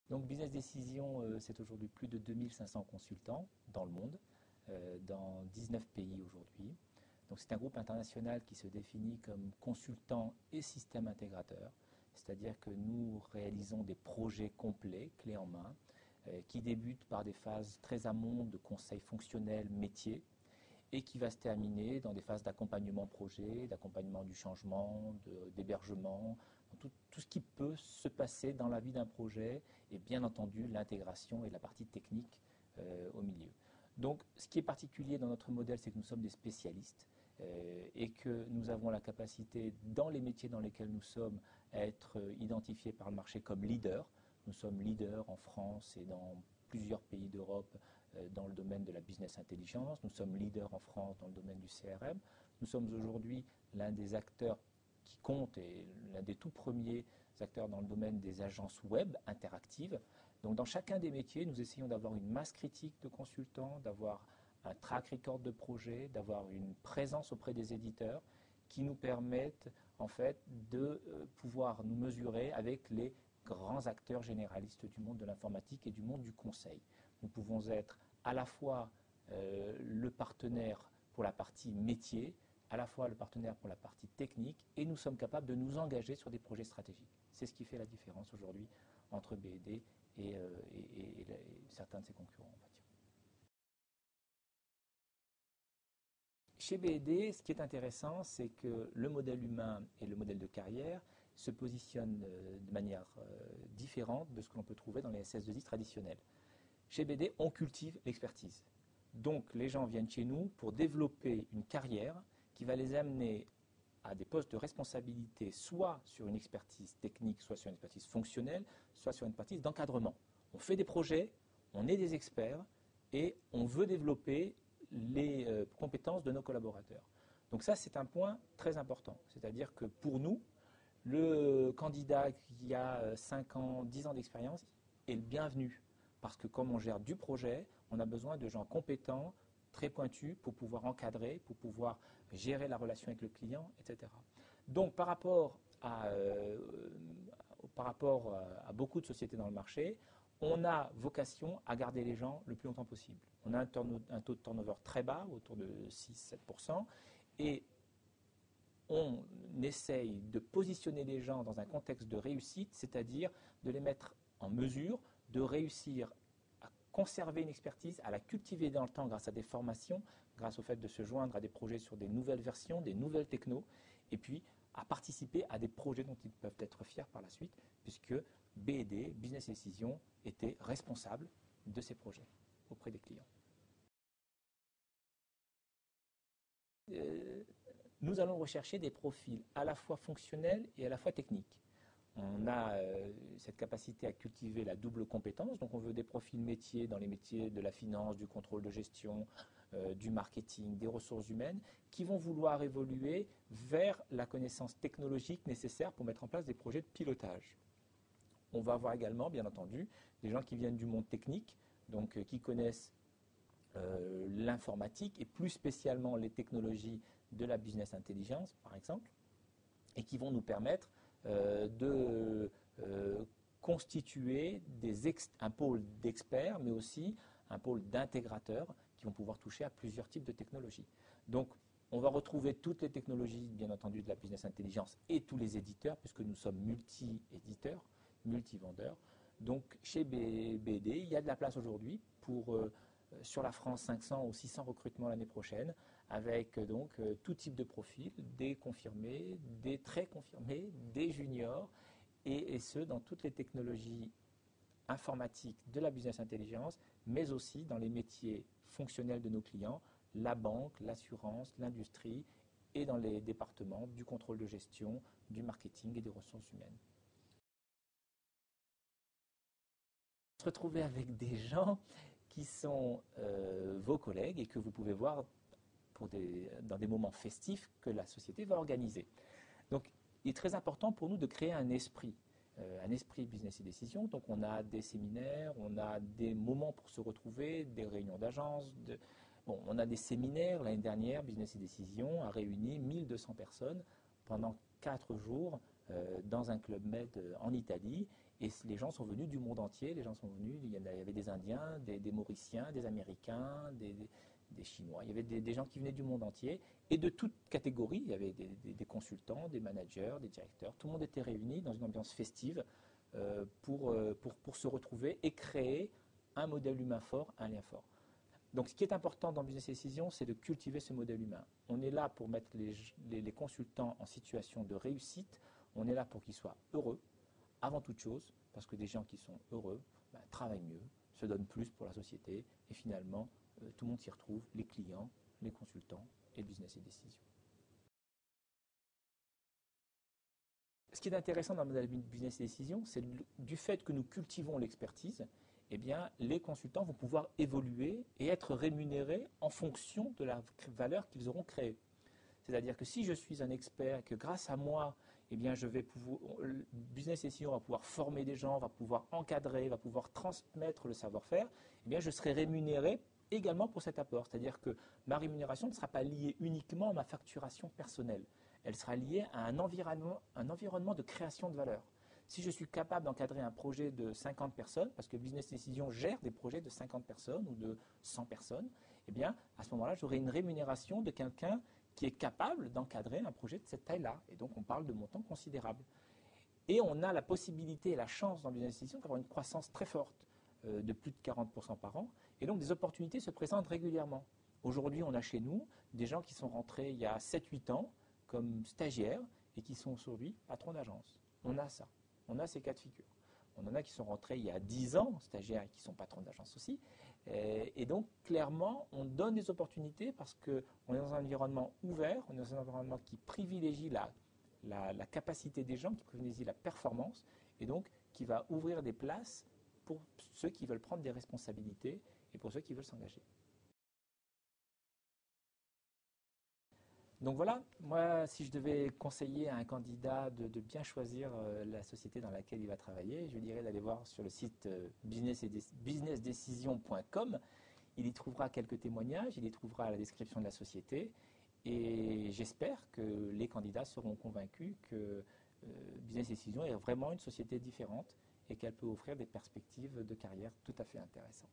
Donc Business Decision, c'est aujourd'hui plus de 2500 consultants dans le monde, dans 19 pays aujourd'hui. Donc c'est un groupe international qui se définit comme consultant et système intégrateur, c'est-à-dire que nous réalisons des projets complets, clés en main, qui débutent par des phases très amont de conseil fonctionnel métier et qui va se terminer dans des phases d'accompagnement projet, d'accompagnement du changement, d'hébergement, tout ce qui peut se passer dans la vie d'un projet et bien entendu l'intégration et la partie technique au milieu. Donc ce qui est particulier dans notre modèle, c'est que nous sommes des spécialistes et que nous avons la capacité, dans les métiers dans lesquels nous sommes, à être identifiés par le marché comme leaders. Nous sommes leaders en France et dans plusieurs pays d'Europe dans le domaine de la business intelligence. Nous sommes leaders en France dans le domaine du CRM. Nous sommes aujourd'hui l'un des acteurs qui compte et l'un des tout premiers acteurs dans le domaine des agences web interactives. Donc dans chacun des métiers, nous essayons d'avoir une masse critique de consultants, d'avoir un track record de projet, d'avoir une présence auprès des éditeurs qui nous permettent en fait de pouvoir nous mesurer avec les grands acteurs généralistes du monde de l'informatique et du monde du conseil. Nous pouvons être à la fois le partenaire pour la partie métier, à la fois le partenaire pour la partie technique, et nous sommes capables de nous engager sur des projets stratégiques. C'est ce qui fait la différence aujourd'hui entre BD et certains de ses concurrents, on va dire. Chez BD, ce qui est intéressant, c'est que le modèle humain et le modèle de carrière se positionnent de manière différente de ce que l'on peut trouver dans les SS2I traditionnels. Chez BD, on cultive l'expertise. Donc les gens viennent chez nous pour développer une carrière qui va les amener à des postes de responsabilité, soit sur une expertise technique, soit sur une expertise fonctionnelle, soit sur une expertise d'encadrement. On fait des projets, on est des experts et on veut développer les compétences de nos collaborateurs. Donc ça, c'est un point très important. C'est-à-dire que pour nous, le candidat qui a 5 ans, 10 ans d'expérience est le bienvenu. Parce que comme on gère du projet, on a besoin de gens compétents, très pointus, pour pouvoir encadrer, pour pouvoir gérer la relation avec le client, etc. Donc par rapport à beaucoup de sociétés dans le marché, on a vocation à garder les gens le plus longtemps possible. On a un taux de turnover très bas, autour de 6-7%, et on essaye de positionner les gens dans un contexte de réussite, c'est-à-dire de les mettre en mesure de réussir à conserver une expertise, à la cultiver dans le temps grâce à des formations, grâce au fait de se joindre à des projets sur des nouvelles versions, des nouvelles technos, et puis à participer à des projets dont ils peuvent être fiers par la suite, puisque BD, Business Decision, était responsable de ces projets auprès des clients. Nous allons rechercher des profils à la fois fonctionnels et à la fois techniques. On a cette capacité à cultiver la double compétence, donc on veut des profils métiers dans les métiers de la finance, du contrôle de gestion, du marketing, des ressources humaines, qui vont vouloir évoluer vers la connaissance technologique nécessaire pour mettre en place des projets de pilotage. On va avoir également, bien entendu, des gens qui viennent du monde technique, donc qui connaissent l'informatique et plus spécialement les technologies de la business intelligence, par exemple, et qui vont nous permettre de constituer un pôle d'experts, mais aussi un pôle d'intégrateurs qui vont pouvoir toucher à plusieurs types de technologies. Donc, on va retrouver toutes les technologies, bien entendu, de la business intelligence et tous les éditeurs, puisque nous sommes multi-éditeurs, multi-vendeurs. Donc, chez BD, il y a de la place aujourd'hui pour sur la France 500 ou 600 recrutements l'année prochaine, avec donc tout type de profil, des confirmés, des très confirmés, des juniors, et ce, dans toutes les technologies informatiques de la business intelligence, mais aussi dans les métiers fonctionnels de nos clients, la banque, l'assurance, l'industrie, et dans les départements du contrôle de gestion, du marketing et des ressources humaines. Se retrouver avec des gens qui sont vos collègues et que vous pouvez voir dans des moments festifs que la société va organiser. Donc, il est très important pour nous de créer un esprit business et décision. Donc, on a des séminaires, on a des moments pour se retrouver, des réunions d'agence. On a des séminaires. L'année dernière, Business et Décision a réuni 1200 personnes pendant 4 jours dans un Club Med en Italie. Et les gens sont venus du monde entier. Les gens sont venus, il y avait des Indiens, des Mauriciens, des Américains, des Chinois. Il y avait des gens qui venaient du monde entier et de toutes catégories. Il y avait des consultants, des managers, des directeurs. Tout le monde était réuni dans une ambiance festive pour se retrouver et créer un modèle humain fort, un lien fort. Donc ce qui est important dans Business Decision, c'est de cultiver ce modèle humain. On est là pour mettre les consultants en situation de réussite. On est là pour qu'ils soient heureux, avant toute chose, parce que des gens qui sont heureux travaillent mieux, se donnent plus pour la société, et finalement, tout le monde s'y retrouve, les clients, les consultants et Business et Décision. Ce qui est intéressant dans le modèle Business et Décision, c'est du fait que nous cultivons l'expertise, eh bien, les consultants vont pouvoir évoluer et être rémunérés en fonction de la valeur qu'ils auront créée. C'est-à-dire que si je suis un expert, que grâce à moi, eh bien, Business Decision va pouvoir former des gens, va pouvoir encadrer, va pouvoir transmettre le savoir-faire, eh bien, je serai rémunéré également pour cet apport. C'est-à-dire que ma rémunération ne sera pas liée uniquement à ma facturation personnelle. Elle sera liée à un environnement de création de valeur. Si je suis capable d'encadrer un projet de 50 personnes, parce que Business Decision gère des projets de 50 personnes ou de 100 personnes, eh bien, à ce moment-là, j'aurai une rémunération de quelqu'un qui est capable d'encadrer un projet de cette taille-là. Et donc, on parle de montants considérables. Et on a la possibilité et la chance dans Business Decision d'avoir une croissance très forte, de plus de 40% par an. Et donc, des opportunités se présentent régulièrement. Aujourd'hui, on a chez nous des gens qui sont rentrés il y a 7-8 ans comme stagiaires et qui sont aujourd'hui patrons d'agence. On a ça. On a ces cas de figure. On en a qui sont rentrés il y a 10 ans, stagiaires, et qui sont patrons d'agence aussi. Et donc, clairement, on donne des opportunités parce qu'on est dans un environnement ouvert, on est dans un environnement qui privilégie la capacité des gens, qui privilégie la performance, et donc qui va ouvrir des places pour ceux qui veulent prendre des responsabilités et pour ceux qui veulent s'engager. Donc voilà, moi, si je devais conseiller à un candidat de bien choisir la société dans laquelle il va travailler, je lui dirais d'aller voir sur le site businessdecision.com. Il y trouvera quelques témoignages, il y trouvera la description de la société. Et j'espère que les candidats seront convaincus que Business Decision est vraiment une société différente et qu'elle peut offrir des perspectives de carrière tout à fait intéressantes.